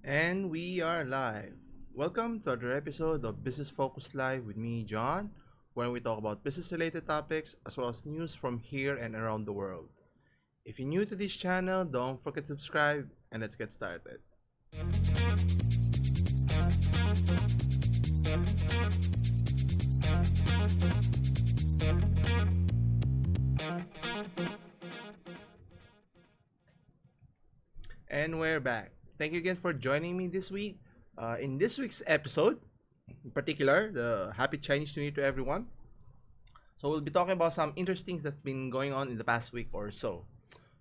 And we are live. Welcome to another episode of Business Focus Live with me, John, where we talk about business related topics as well as news from here and around the world. If you're new to this channel, don't forget to subscribe and let's get started. And we're back. Thank you again for joining me this week. In this week's episode, in particular, the Happy Chinese New Year to everyone. So we'll be talking about some interesting things that's been going on in the past week or so.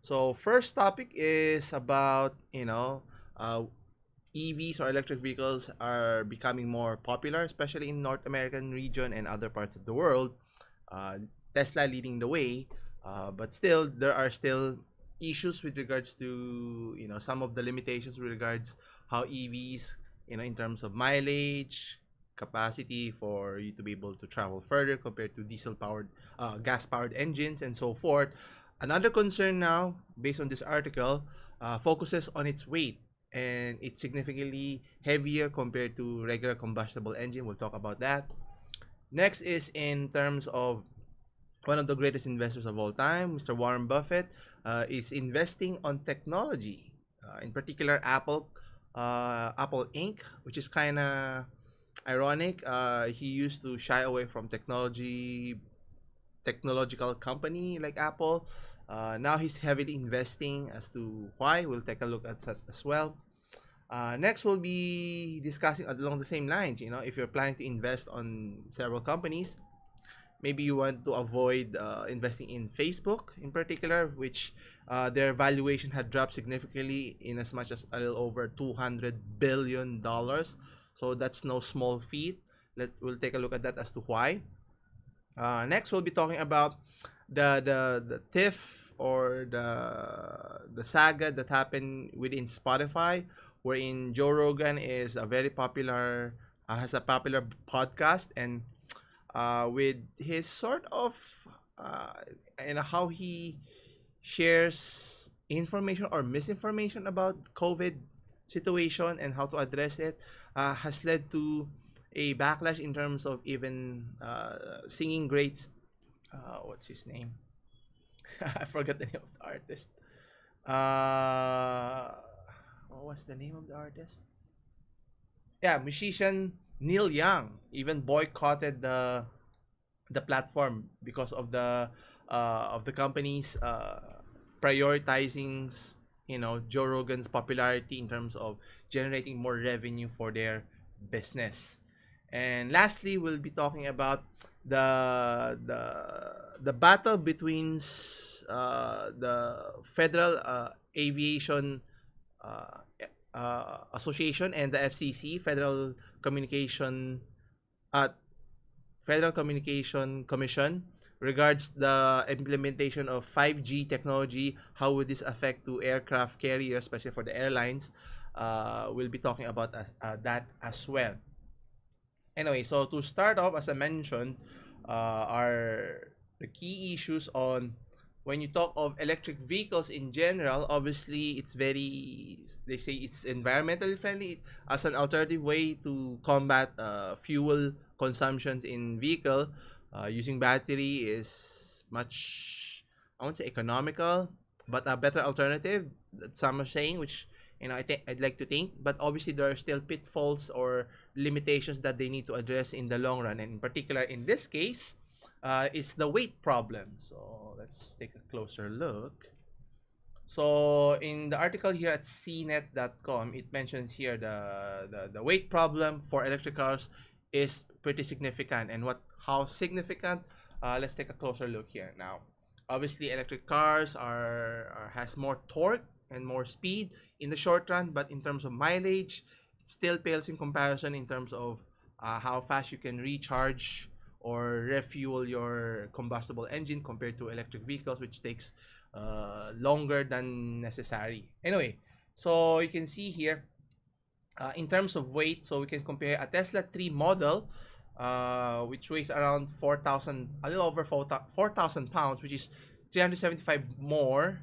So first topic is about EVs or electric vehicles are becoming more popular, especially in North American region and other parts of the world. Uh, Tesla leading the way, but still there are still issues with regards to some of the limitations with regards how EVs in terms of mileage, capacity for you to be able to travel further compared to diesel powered gas powered engines and so forth. Another concern now based on this article focuses on its weight, and it's significantly heavier compared to regular combustible engine. We'll talk about that. Next is in terms of one of the greatest investors of all time, Mr. Warren Buffett, is investing on technology, in particular Apple Inc., which is kind of ironic. He used to shy away from technological company like Apple. Now he's heavily investing. As to why, we'll take a look at that as well. Next, we'll be discussing along the same lines. If you're planning to invest on several companies, maybe you want to avoid investing in Facebook in particular, which their valuation had dropped significantly in as much as a little over $200 billion. So that's no small feat. We'll take a look at that as to why. Next, we'll be talking about the tiff or the saga that happened within Spotify, wherein Joe Rogan is a very popular has a popular podcast, and with his sort of how he shares information or misinformation about COVID situation and how to address it, has led to a backlash in terms of even singing greats. What's his name? I forgot the name of the artist. What was the name of the artist? Yeah, musician Neil Young even boycotted the platform because of the company's prioritizing Joe Rogan's popularity in terms of generating more revenue for their business. And lastly, we'll be talking about the battle between the Federal Aviation uh, Association and the FCC, uh, Federal Communication Commission, regards the implementation of 5G technology. How would this affect to aircraft carriers, especially for the airlines? We'll be talking about that as well. Anyway, so to start off, as I mentioned, are the key issues on when you talk of electric vehicles in general. Obviously, they say it's environmentally friendly as an alternative way to combat fuel consumptions in vehicle. Using battery is much, I won't say economical, but a better alternative that some are saying, which I'd like to think. But obviously, there are still pitfalls or limitations that they need to address in the long run, and in particular in this case, is the weight problem. So let's take a closer look. So in the article here at cnet.com, it mentions here the weight problem for electric cars is pretty significant. And how significant? Let's take a closer look here now. Obviously, electric cars has more torque and more speed in the short run, but in terms of mileage, it still pales in comparison in terms of how fast you can recharge or refuel your combustible engine compared to electric vehicles, which takes longer than necessary. Anyway, so you can see here in terms of weight, so we can compare a Tesla 3 model, which weighs around 4,000, a little over 4,000 pounds, which is 375 more,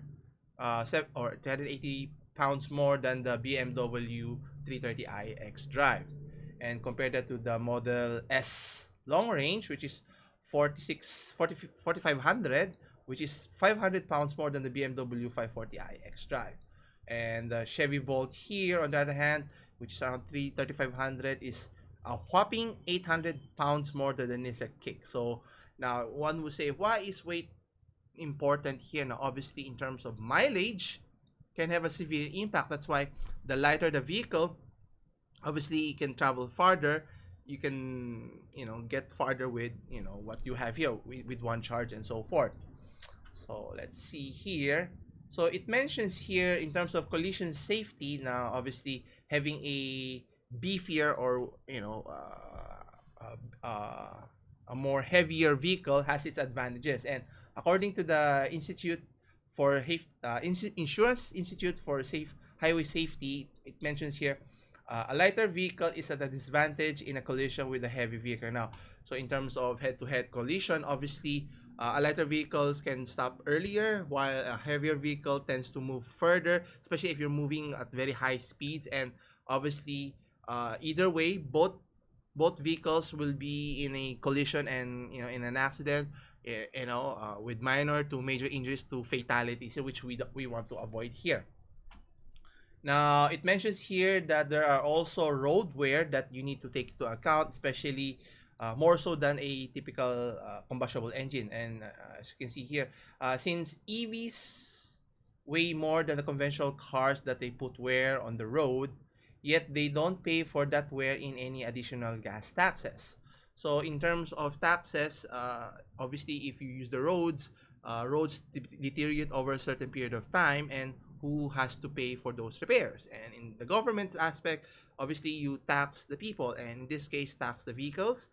or 380 pounds more than the BMW 330i xDrive. And compare that to the Model S long range, which is 4500, which is 500 pounds more than the BMW 540i xDrive. And the Chevy Bolt here, on the other hand, which is around 3500, is a whopping 800 pounds more than the Nissan Kick. So now one would say, why is weight important here? Now, obviously, in terms of mileage, can have a severe impact. That's why the lighter the vehicle, obviously you can travel farther, you can get farther with what you have here with one charge and so forth. So let's see here. So it mentions here in terms of collision safety. Now obviously having a beefier or a more heavier vehicle has its advantages. And according to the Insurance Institute for Safe Highway Safety, it mentions here a lighter vehicle is at a disadvantage in a collision with a heavy vehicle. Now, so in terms of head-to-head collision, obviously, a lighter vehicles can stop earlier, while a heavier vehicle tends to move further, especially if you're moving at very high speeds. And obviously, either way, both vehicles will be in a collision and in an accident, with minor to major injuries to fatalities, which we want to avoid here. Now, it mentions here that there are also road wear that you need to take into account, especially more so than a typical combustible engine. And as you can see here, since EVs weigh more than the conventional cars that they put wear on the road, yet they don't pay for that wear in any additional gas taxes. So in terms of taxes, obviously if you use the roads, roads deteriorate over a certain period of time, and who has to pay for those repairs? And in the government aspect, obviously you tax the people, and in this case tax the vehicles,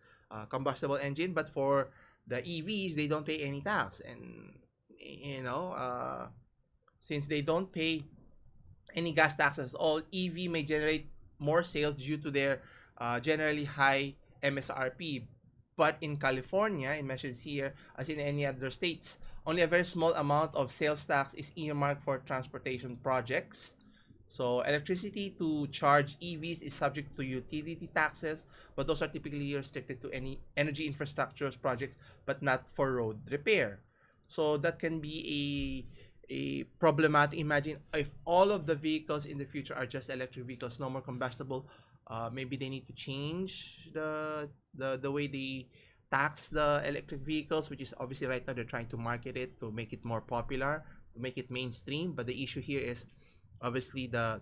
combustible engine. But for the EVs, they don't pay any tax. And since they don't pay any gas taxes at all, EV may generate more sales due to their generally high MSRP. But in California, it mentions here, as in any other states, only a very small amount of sales tax is earmarked for transportation projects. So electricity to charge EVs is subject to utility taxes, but those are typically restricted to any energy infrastructure projects, but not for road repair. So that can be a problematic. Imagine if all of the vehicles in the future are just electric vehicles, no more combustible. Maybe they need to change the way they tax the electric vehicles, which is obviously right now they're trying to market it to make it more popular, to make it mainstream. But the issue here is obviously the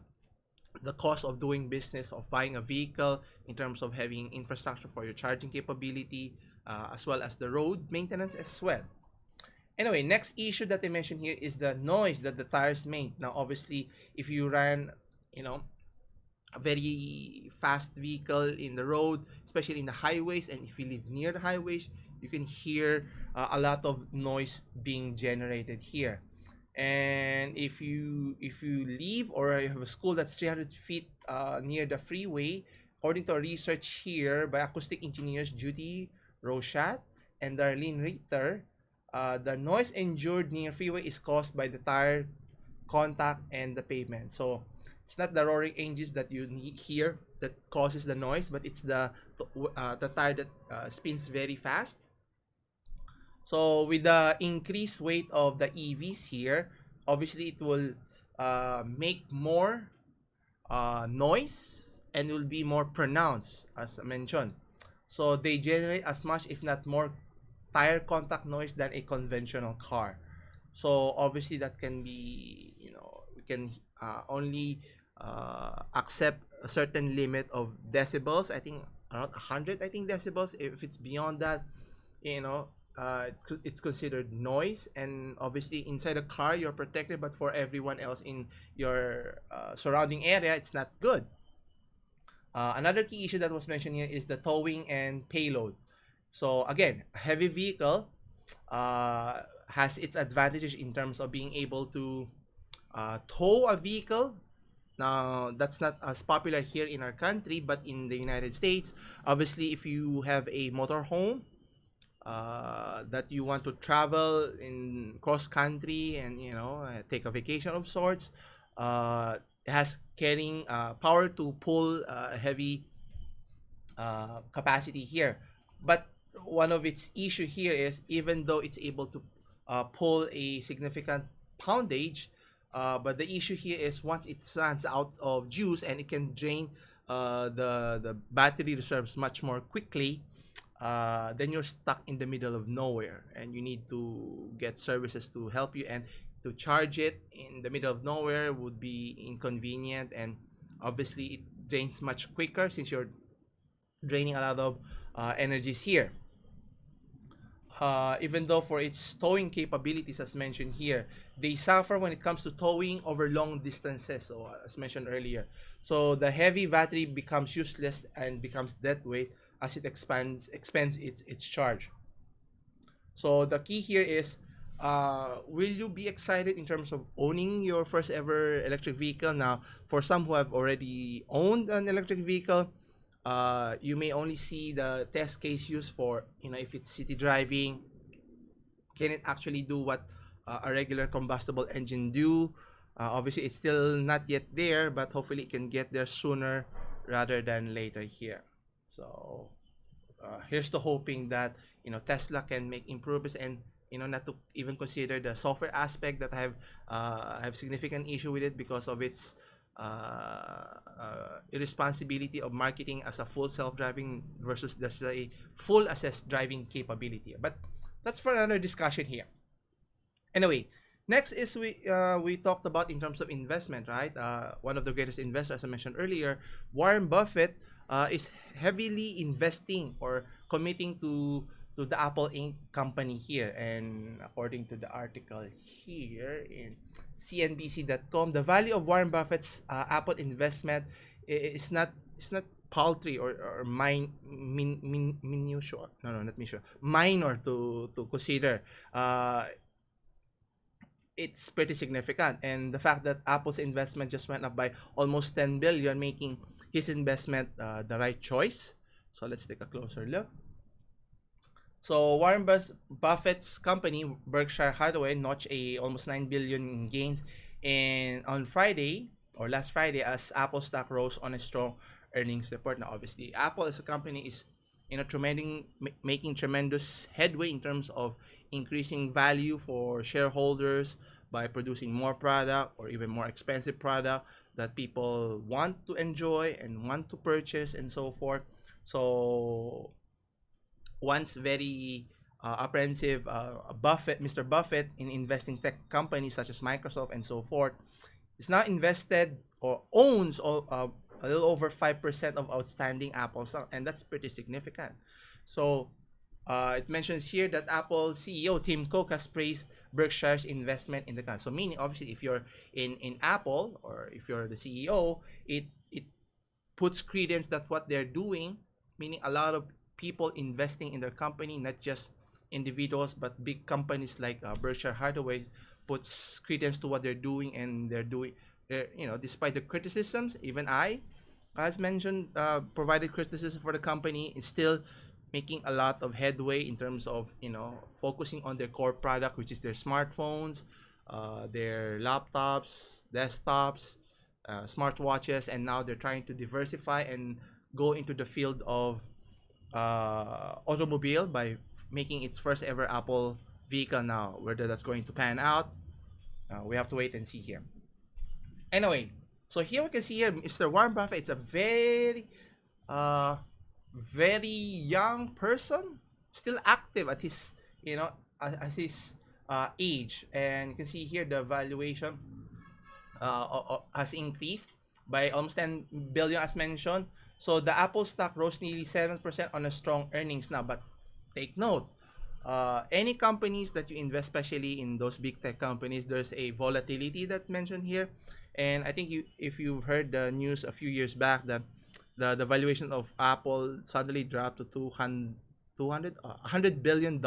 cost of doing business, of buying a vehicle, in terms of having infrastructure for your charging capability, as well as the road maintenance as well. Anyway, next issue that I mentioned here is the noise that the tires make. Now obviously if you run a very fast vehicle in the road, especially in the highways, and if you live near the highways, you can hear a lot of noise being generated here. And if you live or you have a school that's 300 feet near the freeway, according to a research here by acoustic engineers Judy Rochat and Darlene Ritter, the noise endured near freeway is caused by the tire contact and the pavement. So it's not the roaring engines that you hear that causes the noise, but it's the tire that spins very fast. So with the increased weight of the EVs here, obviously it will make more noise and will be more pronounced, as I mentioned. So they generate as much, if not more, tire contact noise than a conventional car. So obviously that can be, we can only accept a certain limit of decibels. I think around 100, decibels. If it's beyond that, it's considered noise. And obviously inside a car you're protected, but for everyone else in your surrounding area, it's not good. Another key issue that was mentioned here is the towing and payload. So again, a heavy vehicle has its advantages in terms of being able to tow a vehicle. Now, that's not as popular here in our country, but in the United States, obviously, if you have a motorhome that you want to travel in cross country and take a vacation of sorts, it has carrying power to pull heavy capacity here. But one of its issue here is, even though it's able to pull a significant poundage, but the issue here is once it runs out of juice and it can drain the battery reserves much more quickly, then you're stuck in the middle of nowhere and you need to get services to help you, and to charge it in the middle of nowhere would be inconvenient, and obviously it drains much quicker since you're draining a lot of energies here. Even though for its towing capabilities, as mentioned here, they suffer when it comes to towing over long distances. So as mentioned earlier, so the heavy battery becomes useless and becomes dead weight as it expands its charge. So the key here is, will you be excited in terms of owning your first ever electric vehicle? Now, for some who have already owned an electric vehicle, you may only see the test case used for, if it's city driving, can it actually do what a regular combustible engine do? Obviously, it's still not yet there, but hopefully it can get there sooner rather than later here. So here's to hoping that Tesla can make improvements, and not to even consider the software aspect that I have significant issue with it because of its irresponsibility of marketing as a full self-driving versus just a full assessed driving capability. But that's for another discussion here. Anyway, next is we talked about in terms of investment, right? One of the greatest investors, as I mentioned earlier, Warren Buffett, is heavily investing or committing to the Apple Inc. company here. And according to the article here in CNBC.com, the value of Warren Buffett's Apple investment is not paltry or minuscule. No, not minuscule. Minor to consider. It's pretty significant, and the fact that Apple's investment just went up by almost 10 billion, making his investment the right choice. So let's take a closer look. So Warren Buffett's company, Berkshire Hathaway, notched almost 9 billion in gains on Friday or last Friday as Apple stock rose on a strong earnings report. Now, obviously, Apple as a company is making tremendous headway in terms of increasing value for shareholders by producing more product or even more expensive product that people want to enjoy and want to purchase and so forth. So once very apprehensive Mr. Buffett in investing tech companies such as Microsoft and so forth, is now invested or owns a little over 5% of outstanding Apple stock, and that's pretty significant. So it mentions here that Apple CEO Tim Cook has praised Berkshire's investment in the company. So meaning, obviously, if you're in Apple or if you're the CEO, it puts credence that what they're doing, meaning a lot of people investing in their company, not just individuals, but big companies like Berkshire Hathaway, puts credence to what they're doing, and despite the criticisms, even I, as mentioned, provided criticism for the company, is still making a lot of headway in terms of focusing on their core product, which is their smartphones, their laptops, desktops, smartwatches, and now they're trying to diversify and go into the field of automobile by making its first ever Apple vehicle. Now, whether that's going to pan out, we have to wait and see here. Anyway, so here we can see here Mr. Warren Buffett. It's a very young person, still active at his at his age, and you can see here the valuation has increased by almost 10 billion as mentioned. So the Apple stock rose nearly 7% on a strong earnings now. But take note, any companies that you invest, especially in those big tech companies, there's a volatility that mentioned here. And I think if you've heard the news a few years back, that the valuation of Apple suddenly dropped to $100 billion.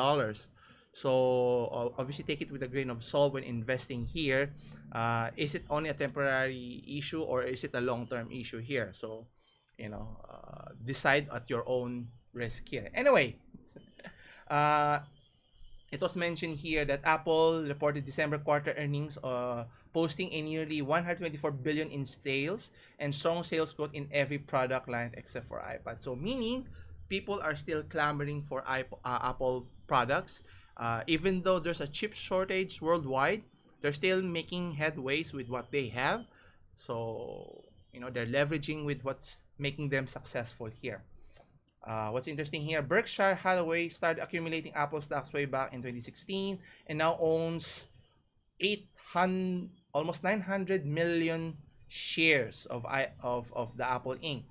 So obviously take it with a grain of salt when investing here. Is it only a temporary issue or is it a long-term issue here? So decide at your own risk here. Anyway, it was mentioned here that Apple reported December quarter earnings posting a nearly 124 billion in sales and strong sales growth in every product line except for iPad. So meaning people are still clamoring for Apple products. Even though there's a chip shortage worldwide, they're still making headways with what they have. So, they're leveraging with what's making them successful here. What's interesting here, Berkshire Hathaway started accumulating Apple stocks way back in 2016 and now owns 800, almost 900 million shares of the Apple Inc.,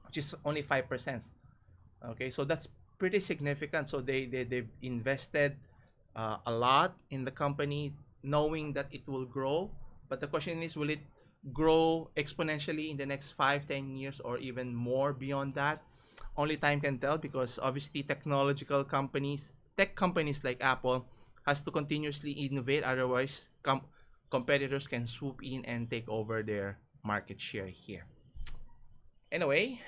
which is only 5%. Okay, so that's pretty significant. So they've invested a lot in the company, knowing that it will grow. But the question is, will it grow exponentially in the next 5-10 years or even more beyond that? Only time can tell, because obviously tech companies like Apple has to continuously innovate. Otherwise, competitors can swoop in and take over their market share here. Anyway,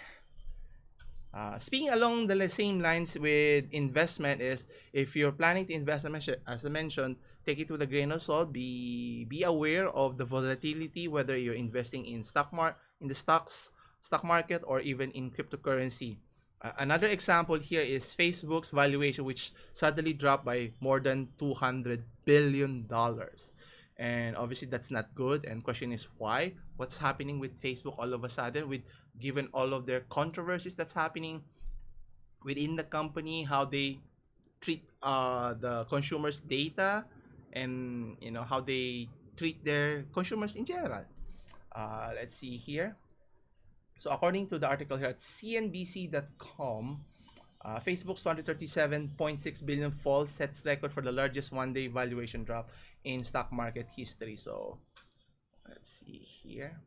speaking along the same lines with investment is, if you're planning to invest, as I mentioned, take it with a grain of salt. Be aware of the volatility, whether you're investing in stock market, or even in cryptocurrency. Another example here is Facebook's valuation, which suddenly dropped by more than $200 billion. And obviously that's not good. And question is why? What's happening with Facebook all of a sudden, with given all of their controversies that's happening within the company, how they treat the consumers' data, and how they treat their consumers in general. Let's see here. So according to the article here at CNBC.com, Facebook's 237.6 billion fall sets record for the largest one-day valuation drop in stock market history. So let's see here.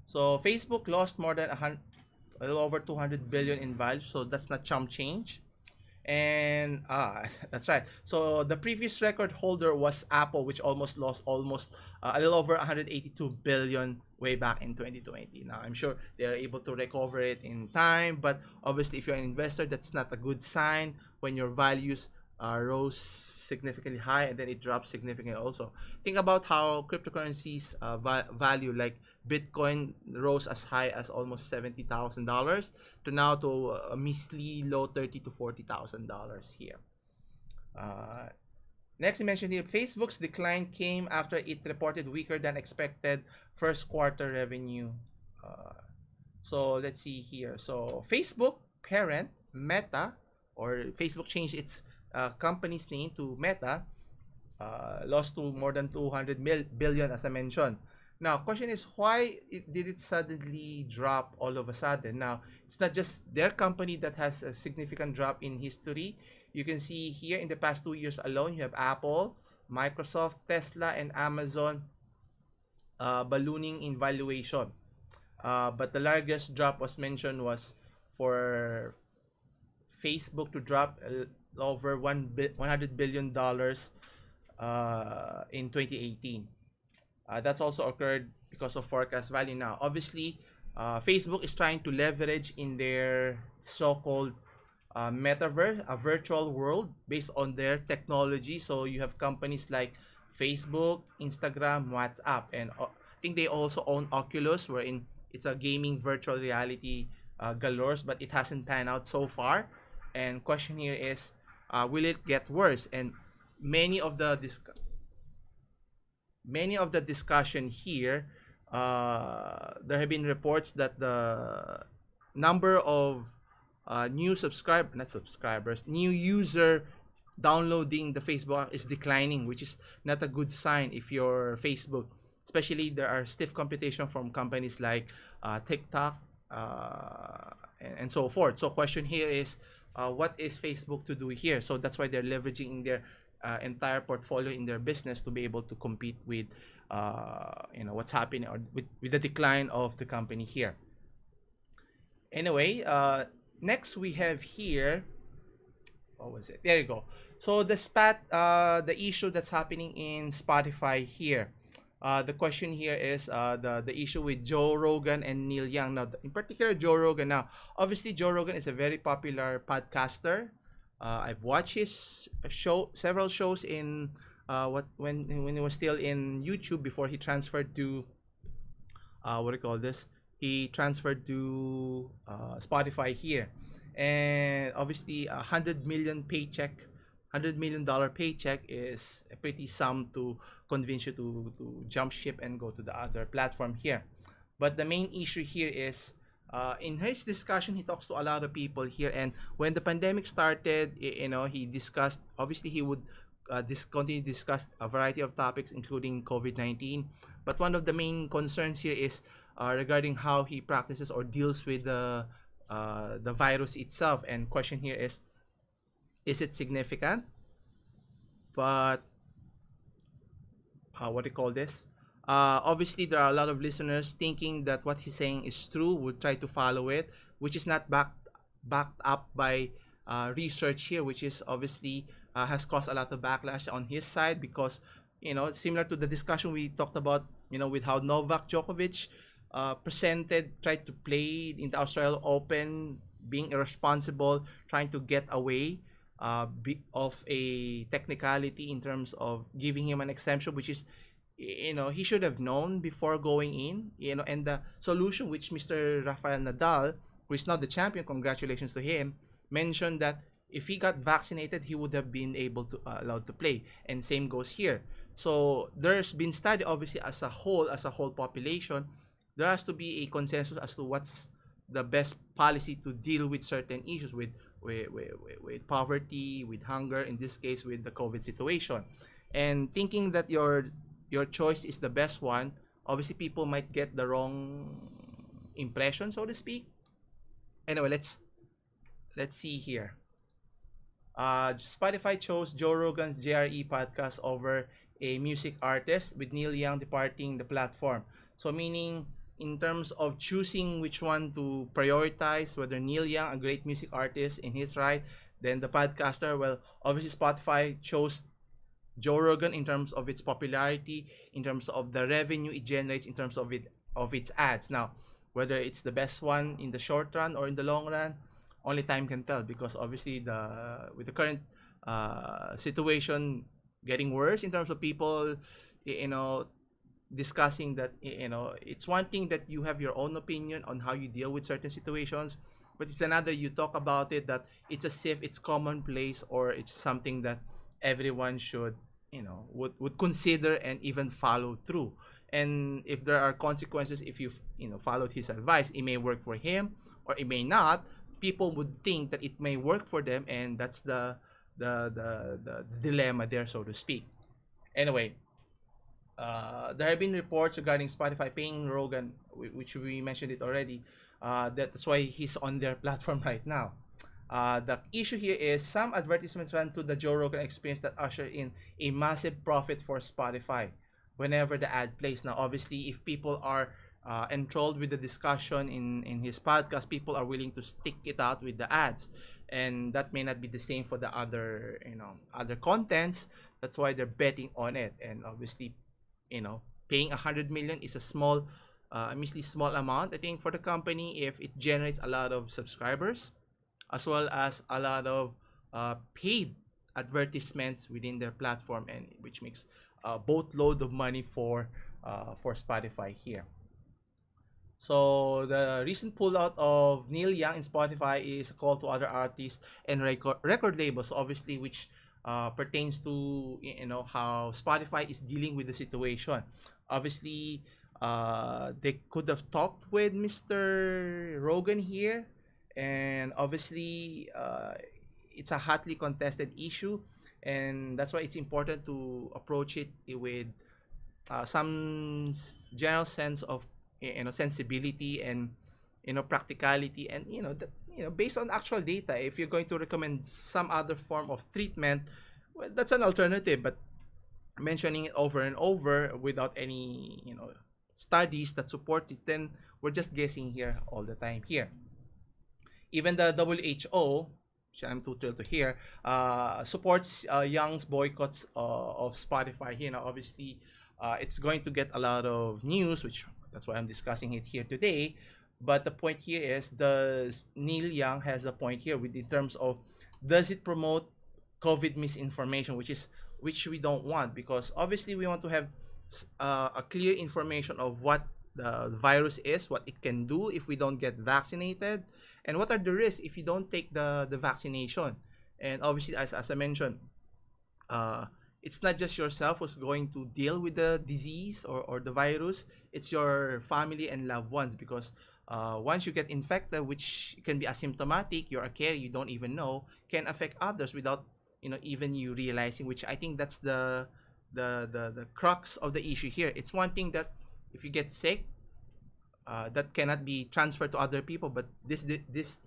So Facebook lost more than a little over 200 billion in value. So that's not chump change. And that's right. So the previous record holder was Apple, which lost a little over 182 billion way back in 2020. Now I'm sure they are able to recover it in time, but obviously if you're an investor, that's not a good sign when your values rose significantly high and then it drops significantly also. Think about how cryptocurrencies value, like Bitcoin, rose as high as almost $70,000 to now to a measly low $30,000 to $40,000 here. Next, we mentioned here, Facebook's decline came after it reported weaker than expected first quarter revenue. So let's see here. So Facebook parent Meta, or Facebook changed its company's name to Meta, lost to more than 200 billion, as I mentioned. Now, question is, why did it suddenly drop all of a sudden? Now, it's not just their company that has a significant drop in history. You can see here in the past 2 years alone, you have Apple, Microsoft, Tesla, and Amazon ballooning in valuation. But the largest drop was for Facebook to drop over $100 billion in 2018. That's also occurred because of forecast value. Now, obviously, Facebook is trying to leverage in their so-called metaverse, a virtual world based on their technology. So you have companies like Facebook, Instagram, WhatsApp, and I think they also own Oculus, wherein it's a gaming virtual reality galore, but it hasn't panned out so far. And question here is, will it get worse? And many of the discussion here, there have been reports that the number of new user downloading the Facebook app is declining, which is not a good sign if you're Facebook. Especially there are stiff competition from companies like TikTok and so forth. So question here is, what is Facebook to do here? So that's why they're leveraging their entire portfolio in their business to be able to compete with what's happening, or with the decline of the company here. Anyway, next we have here, what was it? There you go. So the issue that's happening in Spotify here. The question here is the issue with Joe Rogan and Neil Young. Now, in particular, Joe Rogan. Now, obviously, Joe Rogan is a very popular podcaster. I've watched his several shows in what when he was still in YouTube before he transferred to what do you call this? He transferred to Spotify here, and obviously $100 million paycheck is a pretty sum to convince you to jump ship and go to the other platform here. But the main issue here is in his discussion, he talks to a lot of people here. And when the pandemic started, he discussed, obviously, he would continue to discuss a variety of topics, including COVID-19. But one of the main concerns here is regarding how he practices or deals with the virus itself. And question here is it significant? But what do you call this? Obviously, there are a lot of listeners thinking that what he's saying is true, would try to follow it, which is not backed up by research here, which is obviously has caused a lot of backlash on his side because, similar to the discussion we talked about, with how Novak Djokovic tried to play in the Australian Open, being irresponsible, trying to get away of a technicality in terms of giving him an exemption, which is, he should have known before going in, and the solution which Mr. Rafael Nadal, who is now the champion, congratulations to him, mentioned that if he got vaccinated, he would have been able to allowed to play, and same goes here. So there's been study, obviously, as a whole population, there has to be a consensus as to what's the best policy to deal with certain issues with poverty, with hunger, in this case with the COVID situation. And thinking that your choice is the best one, obviously people might get the wrong impression, so to speak. Anyway, let's see here. Spotify chose Joe Rogan's JRE podcast over a music artist, with Neil Young departing the platform. So meaning, in terms of choosing which one to prioritize, whether Neil Young, a great music artist in his right, then the podcaster, well, obviously Spotify chose Joe Rogan in terms of its popularity, in terms of the revenue it generates, in terms of its ads. Now, whether it's the best one in the short run or in the long run, only time can tell, because obviously with the current situation getting worse in terms of people, discussing that, it's one thing that you have your own opinion on how you deal with certain situations, but it's another you talk about it that it's as if it's commonplace or it's something that everyone should, would consider and even follow through. And if there are consequences, if you've followed his advice, it may work for him or it may not. People would think that it may work for them, and that's the dilemma there, so to speak. Anyway, there have been reports regarding Spotify paying Rogan, which we mentioned it already. That's why he's on their platform right now. The issue here is some advertisements run to the Joe Rogan Experience that usher in a massive profit for Spotify whenever the ad plays. Now, obviously, if people are enthralled with the discussion in his podcast, people are willing to stick it out with the ads, and that may not be the same for the other contents. That's why they're betting on it, and obviously, paying 100 million is a measly small amount, I think, for the company if it generates a lot of subscribers, as well as a lot of paid advertisements within their platform, and which makes a boatload of money for Spotify here. So the recent pullout of Neil Young in Spotify is a call to other artists and record labels, obviously, which pertains to how Spotify is dealing with the situation. Obviously, they could have talked with Mr. Rogan here, and obviously, it's a hotly contested issue, and that's why it's important to approach it with some general sense of sensibility and practicality, and based on actual data. If you're going to recommend some other form of treatment, well, that's an alternative, but mentioning it over and over without any studies that support it, then we're just guessing here all the time here. Even the WHO, which I'm too thrilled to hear, supports Young's boycotts of Spotify. Obviously, it's going to get a lot of news, which that's why I'm discussing it here today. But the point here is, does Neil Young has a point here in terms of, does it promote COVID misinformation, which is which we don't want, because obviously we want to have a clear information of what the virus is, what it can do if we don't get vaccinated, and what are the risks if you don't take the vaccination. And obviously, as I mentioned, uh, it's not just yourself who's going to deal with the disease or the virus, it's your family and loved ones, because once you get infected, which can be asymptomatic, you're a carrier, you don't even know, can affect others without even you realizing, which I think that's the crux of the issue here. It's one thing that if you get sick, that cannot be transferred to other people, but this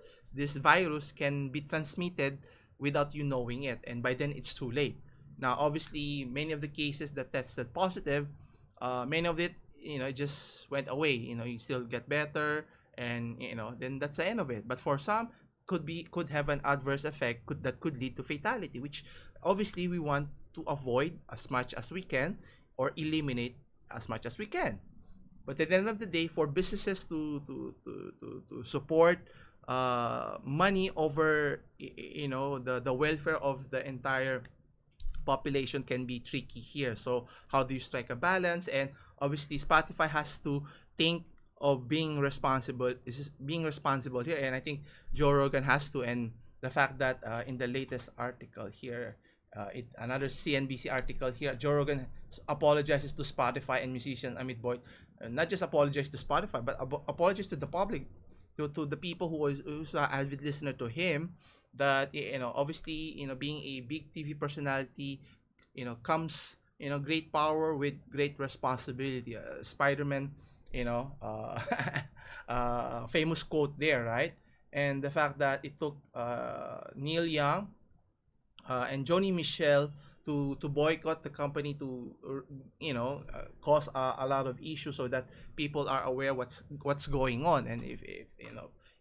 virus can be transmitted without you knowing it, and by then it's too late. Now obviously many of the cases that tested positive, many of it, it just went away. You still get better, and then that's the end of it. But for some, could have an adverse effect, that could lead to fatality, which obviously we want to avoid as much as we can, or eliminate as much as we can. But at the end of the day, for businesses to support money over the welfare of the entire population can be tricky here. So how do you strike a balance? And obviously Spotify has to think of being responsible. Is being responsible here, and I think Joe Rogan has to. And the fact that in the latest article here, another CNBC article here, Joe Rogan apologizes to Spotify and musician Amit Boyd. Not just apologize to Spotify, but apologize to the public, to the people who's an avid listener to him. That obviously being a big TV personality, comes great power with great responsibility. Spider-Man, famous quote there, right? And the fact that it took Neil Young and Joni Mitchell to boycott the company, to cause a lot of issues, so that people are aware what's going on. And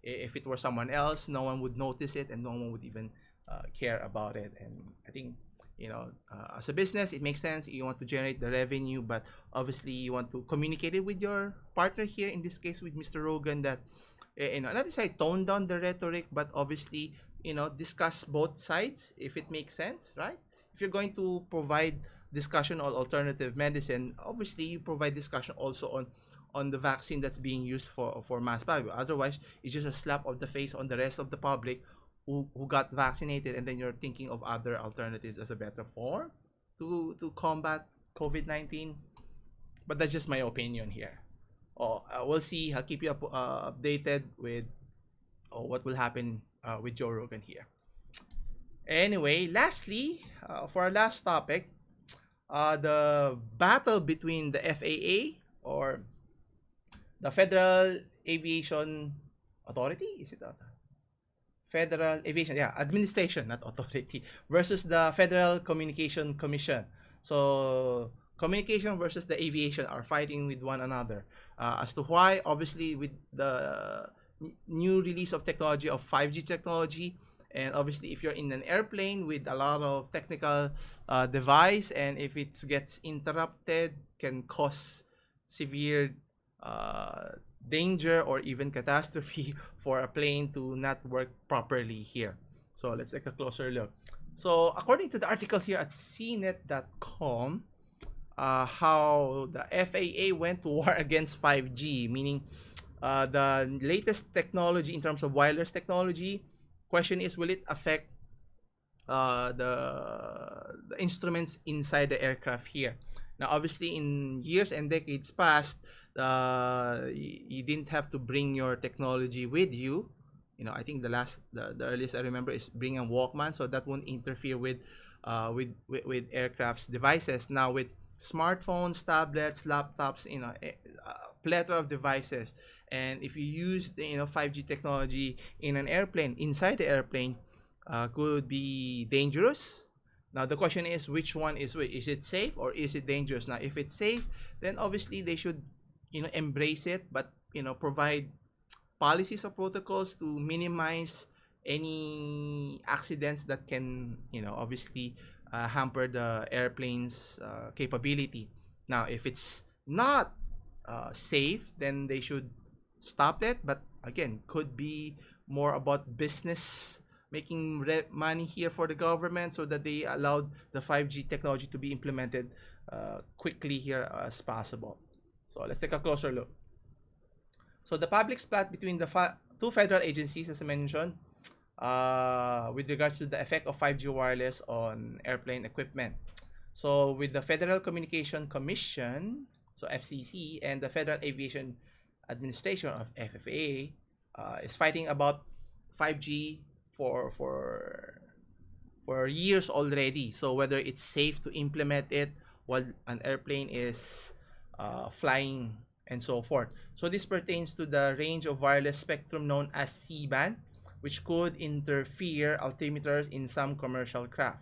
if it were someone else, no one would notice it, and no one would even care about it. And I think as a business, it makes sense. You want to generate the revenue, but obviously you want to communicate it with your partner here, in this case with Mr. Rogan, that not to say tone down the rhetoric, but obviously discuss both sides if it makes sense, right? If you're going to provide discussion on alternative medicine, obviously you provide discussion also on the vaccine that's being used for mass value. Otherwise, it's just a slap of the face on the rest of the public who got vaccinated, and then you're thinking of other alternatives as a better form to combat COVID-19. But that's just my opinion here. We'll see. I'll keep you updated with what will happen with Joe Rogan here. Anyway, lastly, for our last topic, the battle between the FAA, or the Federal Aviation Authority, is it Federal Aviation, yeah, Administration, not authority, versus the Federal Communication Commission. So communication versus the aviation are fighting with one another. As to why, obviously with the new release of technology, of 5G technology, and obviously if you're in an airplane with a lot of technical device, and if it gets interrupted, can cause severe danger or even catastrophe for a plane to not work properly here. So let's take a closer look. So according to the article here at cnet.com, how the FAA went to war against 5G, meaning the latest technology in terms of wireless technology. Question is, will it affect the instruments inside the aircraft here? Now, obviously, in years and decades past, you didn't have to bring your technology with you. I think the earliest I remember is bring a Walkman, so that won't interfere with aircraft's devices. Now with smartphones, tablets, laptops, a plethora of devices, and if you use the 5G technology in an airplane, inside the airplane, could be dangerous. Now the question is, which one is which? Is it safe or is it dangerous? Now if it's safe, then obviously they should embrace it, but provide policies or protocols to minimize any accidents that can obviously hamper the airplane's capability. Now if it's not safe, then they should stop it. But again, could be more about business making money here for the government so that they allowed the 5G technology to be implemented quickly here as possible. So let's take a closer look. So the public split between the two federal agencies, as I mentioned, with regards to the effect of 5G wireless on airplane equipment. So with the Federal Communication Commission, so FCC, and the Federal Aviation Administration of FAA is fighting about 5G for years already. So whether it's safe to implement it while an airplane is flying and so forth. So this pertains to the range of wireless spectrum known as C-band, which could interfere altimeters in some commercial craft.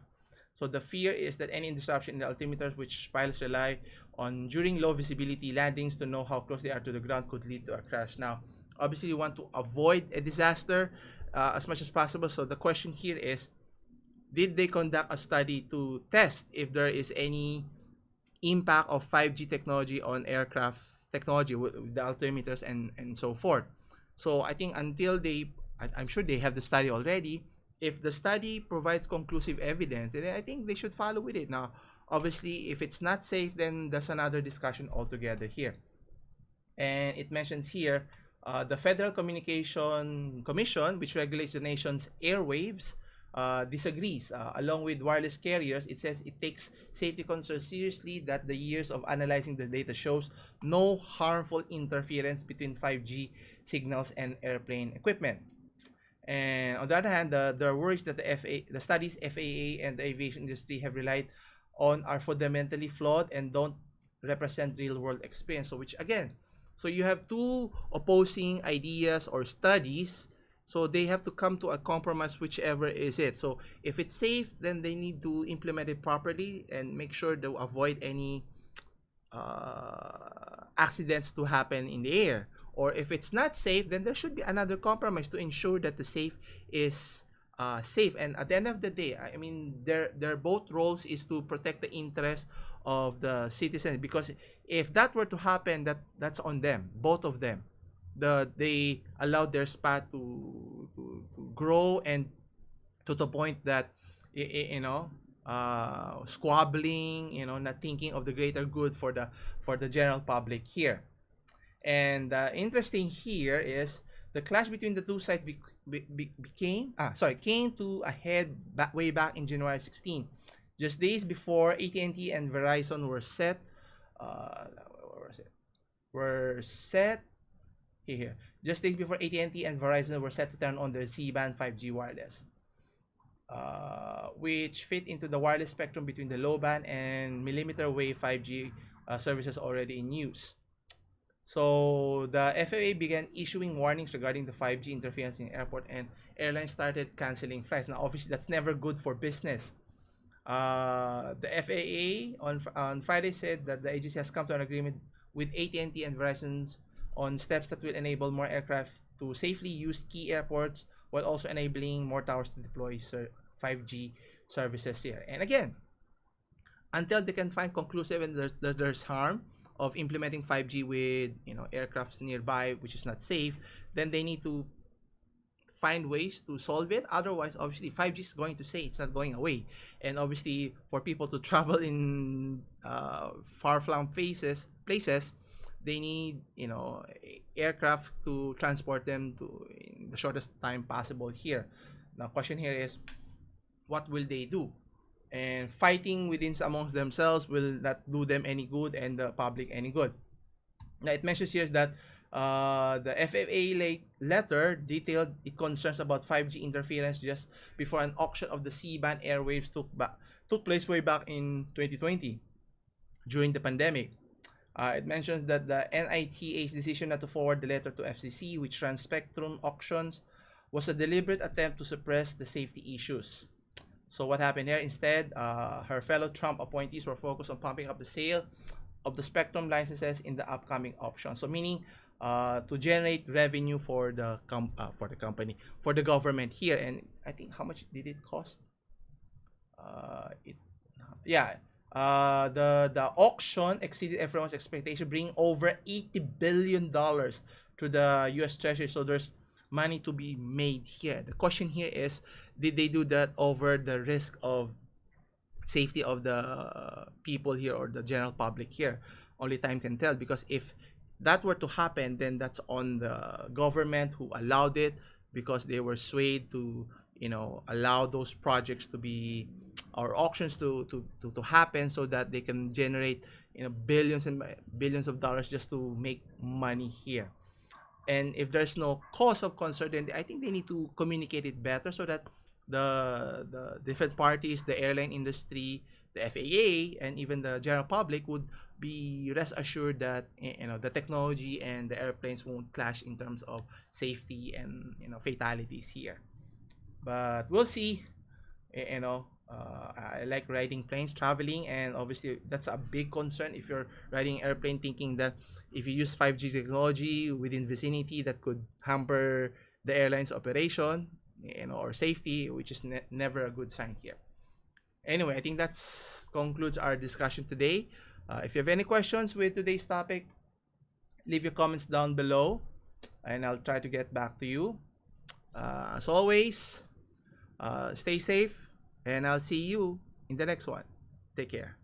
So the fear is that any disruption in the altimeters which pilots rely on during low visibility landings to know how close they are to the ground could lead to a crash. Now, obviously you want to avoid a disaster as much as possible. So the question here is, did they conduct a study to test if there is any impact of 5G technology on aircraft technology with the altimeters and so forth? So I think until I'm sure they have the study already. If the study provides conclusive evidence, then I think they should follow with it. Now, obviously, if it's not safe, then that's another discussion altogether here. And it mentions here the Federal Communication Commission, which regulates the nation's airwaves, disagrees. Along with wireless carriers, it says it takes safety concerns seriously, that the years of analyzing the data shows no harmful interference between 5G signals and airplane equipment. And on the other hand, there are worries that the studies FAA and the aviation industry have relied on are fundamentally flawed and don't represent real-world experience. So which again, so you have two opposing ideas or studies, so they have to come to a compromise, whichever is it. So if it's safe, then they need to implement it properly and make sure to avoid any accidents to happen in the air. Or if it's not safe, then there should be another compromise to ensure that the safe is safe. And at the end of the day, I mean, their both roles is to protect the interest of the citizens, because if that were to happen, that's on them, both of them. They allowed their spat to grow, and to the point that squabbling, not thinking of the greater good for the general public here. And interesting here is the clash between the two sides came to a head way back in January 16, just days before AT&T and Verizon were set. Here. Just days before AT&T and Verizon were set to turn on their C-band 5G wireless, which fit into the wireless spectrum between the low band and millimeter wave 5G services already in use. So the FAA began issuing warnings regarding the 5G interference in airport, and airlines started canceling flights. Now, obviously, that's never good for business. The FAA on Friday said that the agency has come to an agreement with AT&T and Verizon on steps that will enable more aircraft to safely use key airports, while also enabling more towers to deploy 5G services here. And again, until they can find conclusive and there's harm of implementing 5G with aircrafts nearby, which is not safe, then they need to find ways to solve it. Otherwise, obviously, 5G is going to say it's not going away. And obviously, for people to travel in far-flung places, they need aircraft to transport them to in the shortest time possible here. Now, question here is, what will they do? And fighting within amongst themselves will not do them any good and the public any good. Now, it mentions here that the FAA letter detailed its concerns about 5G interference just before an auction of the C-band airwaves took place way back in 2020 during the pandemic. It mentions that the NITA's decision not to forward the letter to FCC, which ran spectrum auctions, was a deliberate attempt to suppress the safety issues. So what happened here? Instead, her fellow Trump appointees were focused on pumping up the sale of the spectrum licenses in the upcoming auction. So meaning to generate revenue for the company, for the government here. And I think, how much did it cost? The auction exceeded everyone's expectation, bringing over $80 billion to the U.S. Treasury. So there's money to be made here. The question here is, did they do that over the risk of safety of the people here or the general public here? Only time can tell, because if that were to happen, then that's on the government who allowed it, because they were swayed to, allow those projects to be, or auctions to happen, so that they can generate, billions and billions of dollars just to make money here. And if there's no cause of concern, then I think they need to communicate it better, so that the different parties, the airline industry, the FAA, and even the general public would be rest assured that, the technology and the airplanes won't clash in terms of safety and, fatalities here. But we'll see. I like riding planes, traveling, and obviously that's a big concern if you're riding airplane, thinking that if you use 5G technology within vicinity, that could hamper the airline's operation, or safety, which is never a good sign here. Anyway, I think that's concludes our discussion today. If you have any questions with today's topic, leave your comments down below, and I'll try to get back to you. As always, stay safe, and I'll see you in the next one. Take care.